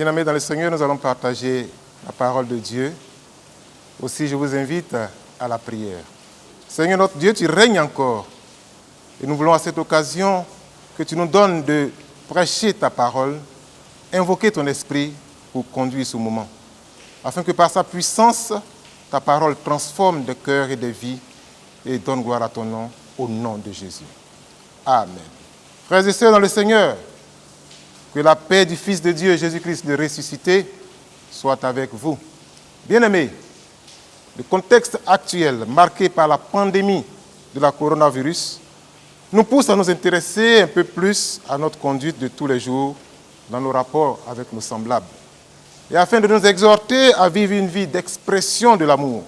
Bien-aimés dans le Seigneur, nous allons partager la parole de Dieu. Aussi, je vous invite à la prière. Seigneur notre Dieu, tu règnes encore. Et nous voulons à cette occasion que tu nous donnes de prêcher ta parole, invoquer ton esprit pour conduire ce moment. Afin que par sa puissance, ta parole transforme des cœurs et des vies et donne gloire à ton nom, au nom de Jésus. Amen. Frères et sœurs dans le Seigneur, que la paix du Fils de Dieu, Jésus-Christ, le ressuscité, soit avec vous. Bien-aimés, le contexte actuel, marqué par la pandémie de la coronavirus, nous pousse à nous intéresser un peu plus à notre conduite de tous les jours dans nos rapports avec nos semblables. Et afin de nous exhorter à vivre une vie d'expression de l'amour,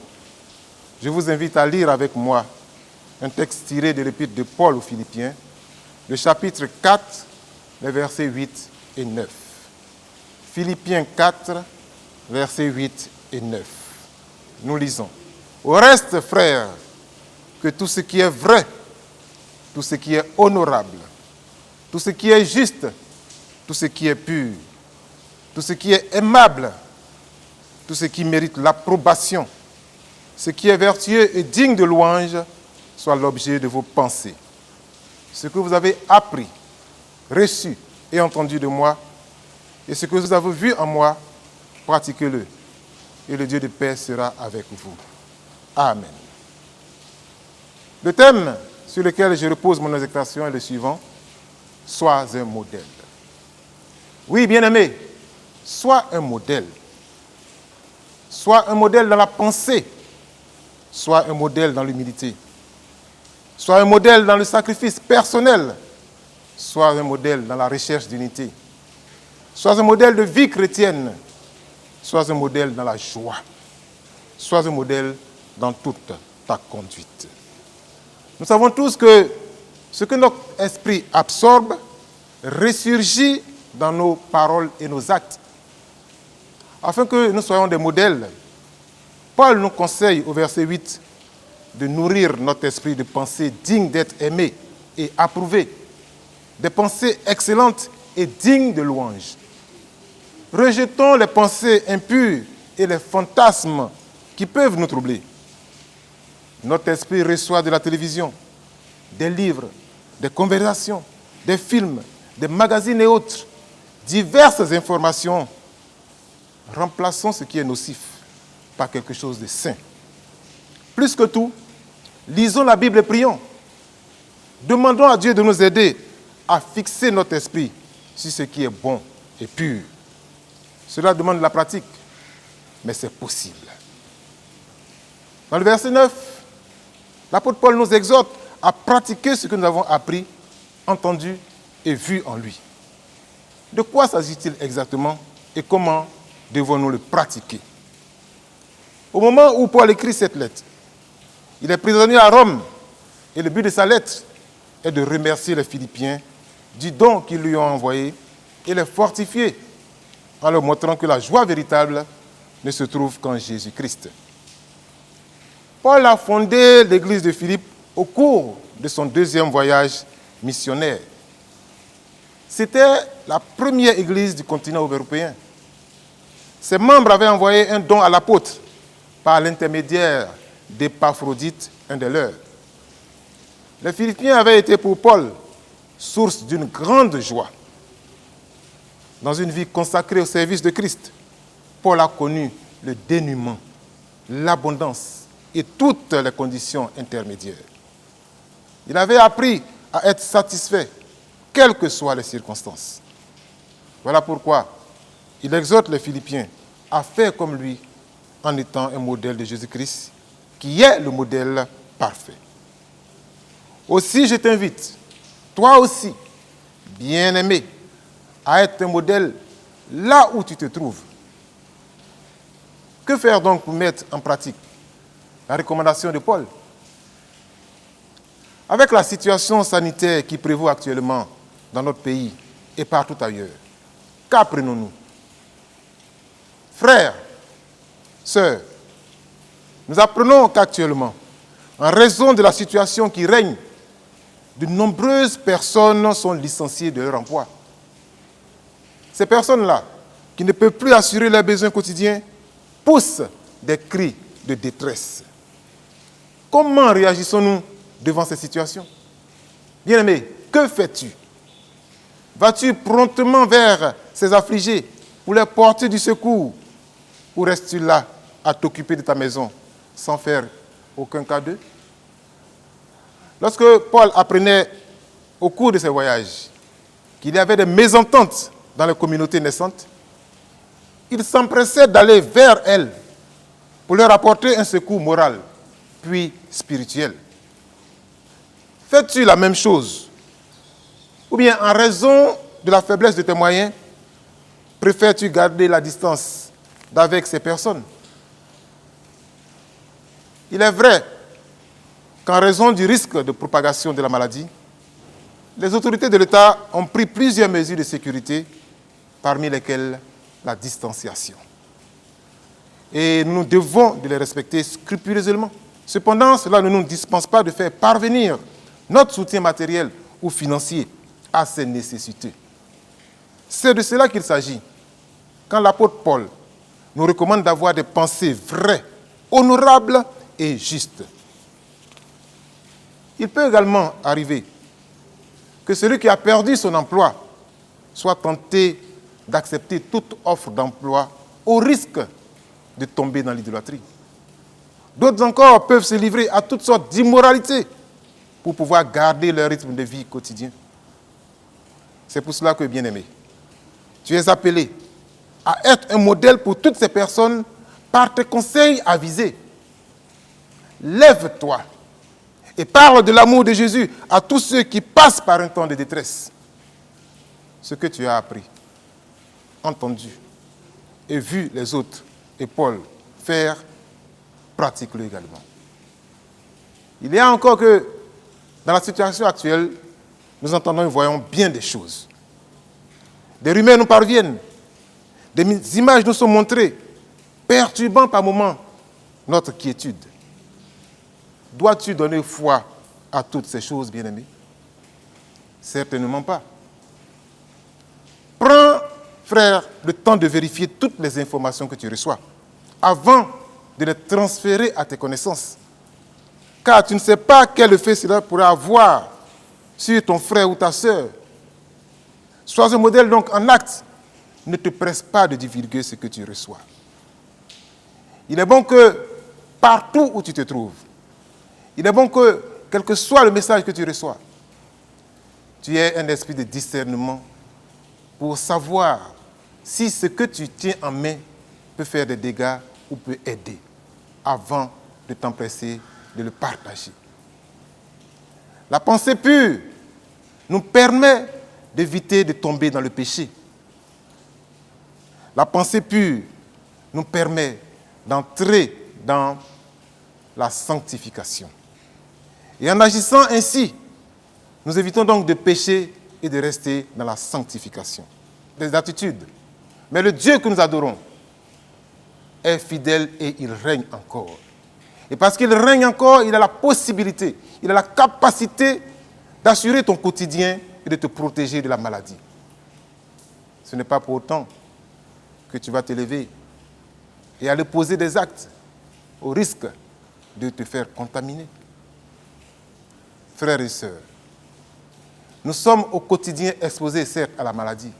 je vous invite à lire avec moi un texte tiré de l'épître de Paul aux Philippiens, le chapitre 4, les versets 8 et 9. Philippiens 4, versets 8 et 9. Nous lisons. Au reste, frères, que tout ce qui est vrai, tout ce qui est honorable, tout ce qui est juste, tout ce qui est pur, tout ce qui est aimable, tout ce qui mérite l'approbation, ce qui est vertueux et digne de louange, soit l'objet de vos pensées. Ce que vous avez appris, reçu et entendu de moi, et ce que vous avez vu en moi, pratiquez-le. Et le Dieu de paix sera avec vous. Amen. Le thème sur lequel je repose mon exhortation est le suivant. Sois un modèle. Oui, bien-aimé, sois un modèle. Sois un modèle dans la pensée. Sois un modèle dans l'humilité. Sois un modèle dans le sacrifice personnel. Sois un modèle dans la recherche d'unité. Sois un modèle de vie chrétienne. Sois un modèle dans la joie. Sois un modèle dans toute ta conduite. Nous savons tous que ce que notre esprit absorbe ressurgit dans nos paroles et nos actes. Afin que nous soyons des modèles, Paul nous conseille au verset 8 de nourrir notre esprit de pensées dignes d'être aimées et approuvées, des pensées excellentes et dignes de louange. Rejetons les pensées impures et les fantasmes qui peuvent nous troubler. Notre esprit reçoit de la télévision, des livres, des conversations, des films, des magazines et autres, diverses informations. Remplaçons ce qui est nocif par quelque chose de sain. Plus que tout, lisons la Bible et prions. Demandons à Dieu de nous aider à fixer notre esprit sur ce qui est bon et pur. Cela demande de la pratique, mais c'est possible. Dans le verset 9, l'apôtre Paul nous exhorte à pratiquer ce que nous avons appris, entendu et vu en lui. De quoi s'agit-il exactement et comment devons-nous le pratiquer? Au moment où Paul écrit cette lettre, il est prisonnier à Rome et le but de sa lettre est de remercier les Philippiens du don qu'ils lui ont envoyé et les fortifier en leur montrant que la joie véritable ne se trouve qu'en Jésus-Christ. Paul a fondé l'église de Philippe au cours de son deuxième voyage missionnaire. C'était la première église du continent européen. Ses membres avaient envoyé un don à l'apôtre par l'intermédiaire d'Épaphrodite, un des leurs. Les Philippiens avaient été pour Paul source d'une grande joie. Dans une vie consacrée au service de Christ, Paul a connu le dénuement, l'abondance et toutes les conditions intermédiaires. Il avait appris à être satisfait, quelles que soient les circonstances. Voilà pourquoi il exhorte les Philippiens à faire comme lui en étant un modèle de Jésus-Christ, qui est le modèle parfait. Aussi, je t'invite, toi aussi, bien-aimé, à être un modèle là où tu te trouves. Que faire donc pour mettre en pratique la recommandation de Paul? Avec la situation sanitaire qui prévaut actuellement dans notre pays et partout ailleurs, qu'apprenons-nous? Frères, sœurs, nous apprenons qu'actuellement, en raison de la situation qui règne, de nombreuses personnes sont licenciées de leur emploi. Ces personnes-là qui ne peuvent plus assurer leurs besoins quotidiens, poussent des cris de détresse. Comment réagissons-nous devant ces situations? Bien-aimé, que fais-tu? Vas-tu promptement vers ces affligés pour leur porter du secours? Ou restes-tu là à t'occuper de ta maison sans faire aucun cas d'eux? Lorsque Paul apprenait au cours de ses voyages qu'il y avait des mésententes dans les communautés naissantes, il s'empressait d'aller vers elles pour leur apporter un secours moral, puis spirituel. Fais-tu la même chose? Ou bien, en raison de la faiblesse de tes moyens, préfères-tu garder la distance d'avec ces personnes? Il est vrai qu'en raison du risque de propagation de la maladie, les autorités de l'État ont pris plusieurs mesures de sécurité, parmi lesquelles la distanciation. Et nous devons de les respecter scrupuleusement. Cependant, cela ne nous dispense pas de faire parvenir notre soutien matériel ou financier à ces nécessités. C'est de cela qu'il s'agit quand l'apôtre Paul nous recommande d'avoir des pensées vraies, honorables et justes. Il peut également arriver que celui qui a perdu son emploi soit tenté d'accepter toute offre d'emploi au risque de tomber dans l'idolâtrie. D'autres encore peuvent se livrer à toutes sortes d'immoralités pour pouvoir garder leur rythme de vie quotidien. C'est pour cela que, bien-aimé, tu es appelé à être un modèle pour toutes ces personnes par tes conseils avisés. Lève-toi et parle de l'amour de Jésus à tous ceux qui passent par un temps de détresse. Ce que tu as appris, entendu et vu les autres et Paul faire, pratique-le également. Il y a encore que, dans la situation actuelle, nous entendons et voyons bien des choses. Des rumeurs nous parviennent, des images nous sont montrées, perturbant par moments notre quiétude. Dois-tu donner foi à toutes ces choses, bien-aimés? Certainement pas. Prends, frère, le temps de vérifier toutes les informations que tu reçois avant de les transférer à tes connaissances. Car tu ne sais pas quel effet cela pourrait avoir sur ton frère ou ta sœur. Sois un modèle donc en acte. Ne te presse pas de divulguer ce que tu reçois. Il est bon que partout où tu te trouves, il est bon que, quel que soit le message que tu reçois, tu aies un esprit de discernement pour savoir si ce que tu tiens en main peut faire des dégâts ou peut aider avant de t'empresser de le partager. La pensée pure nous permet d'éviter de tomber dans le péché. La pensée pure nous permet d'entrer dans la sanctification. Et en agissant ainsi, nous évitons donc de pécher et de rester dans la sanctification. Des attitudes. Mais le Dieu que nous adorons est fidèle et il règne encore. Et parce qu'il règne encore, il a la possibilité, il a la capacité d'assurer ton quotidien et de te protéger de la maladie. Ce n'est pas pour autant que tu vas te lever et aller poser des actes au risque de te faire contaminer. Frères et sœurs, nous sommes au quotidien exposés, certes, à la maladie.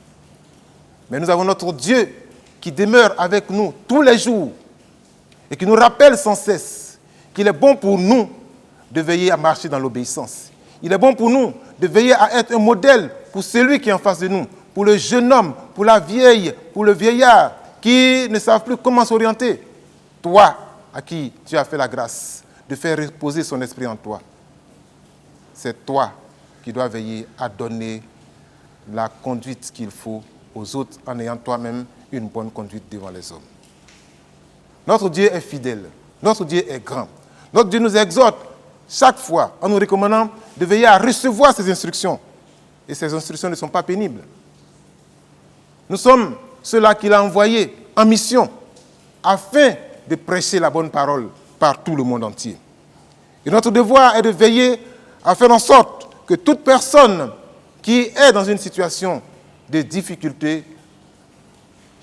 Mais nous avons notre Dieu qui demeure avec nous tous les jours et qui nous rappelle sans cesse qu'il est bon pour nous de veiller à marcher dans l'obéissance. Il est bon pour nous de veiller à être un modèle pour celui qui est en face de nous, pour le jeune homme, pour la vieille, pour le vieillard qui ne savent plus comment s'orienter. Toi, à qui tu as fait la grâce de faire reposer son esprit en toi, c'est toi qui dois veiller à donner la conduite qu'il faut aux autres en ayant toi-même une bonne conduite devant les hommes. Notre Dieu est fidèle, notre Dieu est grand. Notre Dieu nous exhorte chaque fois en nous recommandant de veiller à recevoir ses instructions. Et ces instructions ne sont pas pénibles. Nous sommes ceux-là qu'il a envoyés en mission afin de prêcher la bonne parole par tout le monde entier. Et notre devoir est de veiller à faire en sorte que toute personne qui est dans une situation de difficulté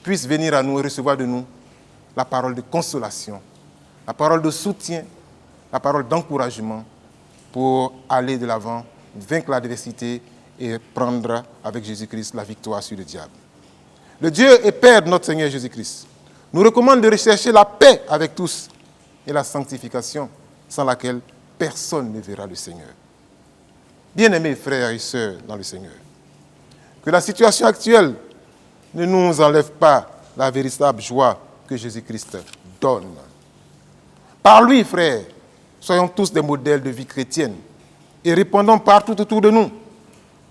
puisse venir à nous et recevoir de nous la parole de consolation, la parole de soutien, la parole d'encouragement pour aller de l'avant, vaincre l'adversité et prendre avec Jésus-Christ la victoire sur le diable. Le Dieu et Père de notre Seigneur Jésus-Christ nous recommande de rechercher la paix avec tous et la sanctification sans laquelle personne ne verra le Seigneur. Bien-aimés frères et sœurs dans le Seigneur, que la situation actuelle ne nous enlève pas la véritable joie que Jésus-Christ donne. Par lui, frères, soyons tous des modèles de vie chrétienne et répandons partout autour de nous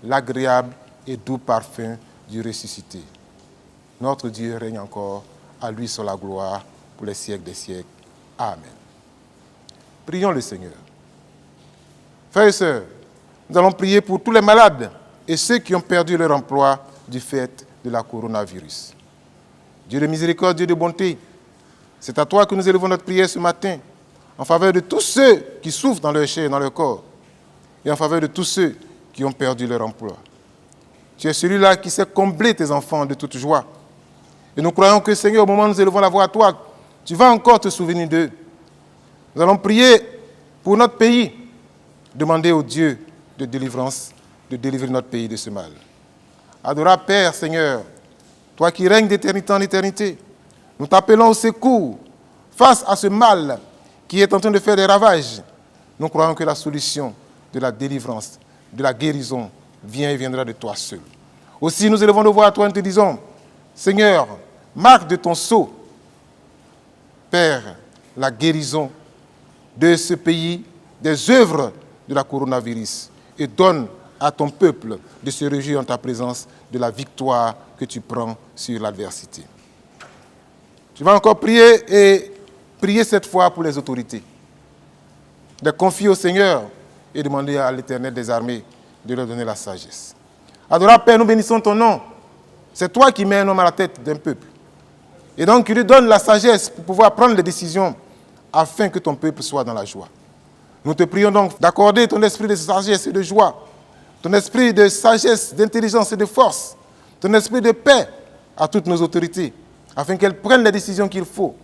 l'agréable et doux parfum du ressuscité. Notre Dieu règne encore, à lui soit la gloire pour les siècles des siècles. Amen. Prions le Seigneur. Frères et sœurs, nous allons prier pour tous les malades et ceux qui ont perdu leur emploi du fait de la coronavirus. Dieu de miséricorde, Dieu de bonté, c'est à toi que nous élevons notre prière ce matin en faveur de tous ceux qui souffrent dans leur chair et dans leur corps et en faveur de tous ceux qui ont perdu leur emploi. Tu es celui-là qui sait combler tes enfants de toute joie. Et nous croyons que, Seigneur, au moment où nous élevons la voix à toi, tu vas encore te souvenir d'eux. Nous allons prier pour notre pays, demander au Dieu de délivrance de délivrer notre pays de ce mal. Adorable Père, Seigneur, toi qui règnes d'éternité en éternité, nous t'appelons au secours face à ce mal qui est en train de faire des ravages. Nous croyons que la solution de la délivrance, de la guérison, vient et viendra de toi seul. Aussi, nous élevons nos voix à toi et nous te disons, Seigneur, marque de ton sceau, Père, la guérison de ce pays, des œuvres de la coronavirus, et donne à ton peuple de se réjouir en ta présence de la victoire que tu prends sur l'adversité. Je vais encore prier et prier cette fois pour les autorités, de confier au Seigneur et demander à l'Éternel des armées de leur donner la sagesse. Adorable Père, nous bénissons ton nom. C'est toi qui mets un homme à la tête d'un peuple. Et donc, tu lui donnes la sagesse pour pouvoir prendre les décisions afin que ton peuple soit dans la joie. Nous te prions donc d'accorder ton esprit de sagesse et de joie, ton esprit de sagesse, d'intelligence et de force, ton esprit de paix à toutes nos autorités, afin qu'elles prennent les décisions qu'il faut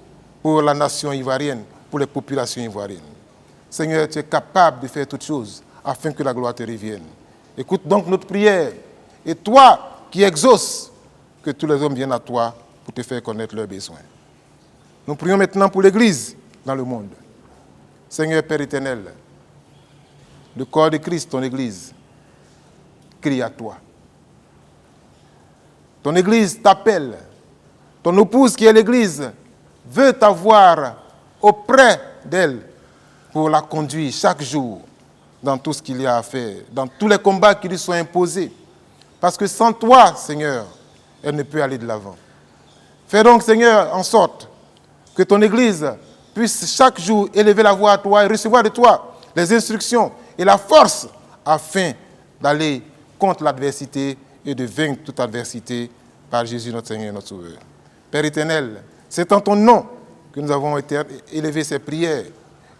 pour la nation ivoirienne, pour les populations ivoiriennes. Seigneur, tu es capable de faire toutes choses afin que la gloire te revienne. Écoute donc notre prière, et toi qui exauces, que tous les hommes viennent à toi pour te faire connaître leurs besoins. Nous prions maintenant pour l'Église dans le monde. Seigneur Père éternel, le corps de Christ, ton Église, crie à toi. Ton Église t'appelle. Ton épouse qui est l'Église veut t'avoir auprès d'elle pour la conduire chaque jour dans tout ce qu'il y a à faire, dans tous les combats qui lui sont imposés. Parce que sans toi, Seigneur, elle ne peut aller de l'avant. Fais donc, Seigneur, en sorte que ton Église puisse chaque jour élever la voix à toi et recevoir de toi les instructions et la force afin d'aller contre l'adversité et de vaincre toute adversité par Jésus notre Seigneur et notre Sauveur. Père éternel, c'est en ton nom que nous avons élevé ces prières.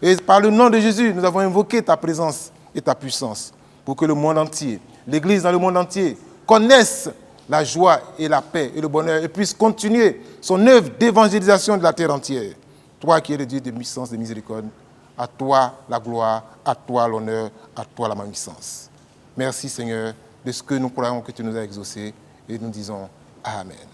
Et par le nom de Jésus, nous avons invoqué ta présence et ta puissance pour que le monde entier, l'Église dans le monde entier, connaisse la joie et la paix et le bonheur et puisse continuer son œuvre d'évangélisation de la terre entière. Toi qui es le Dieu de puissance, de miséricorde, à toi la gloire, à toi l'honneur, à toi la magnificence. Merci Seigneur de ce que nous croyons que tu nous as exaucé et nous disons Amen.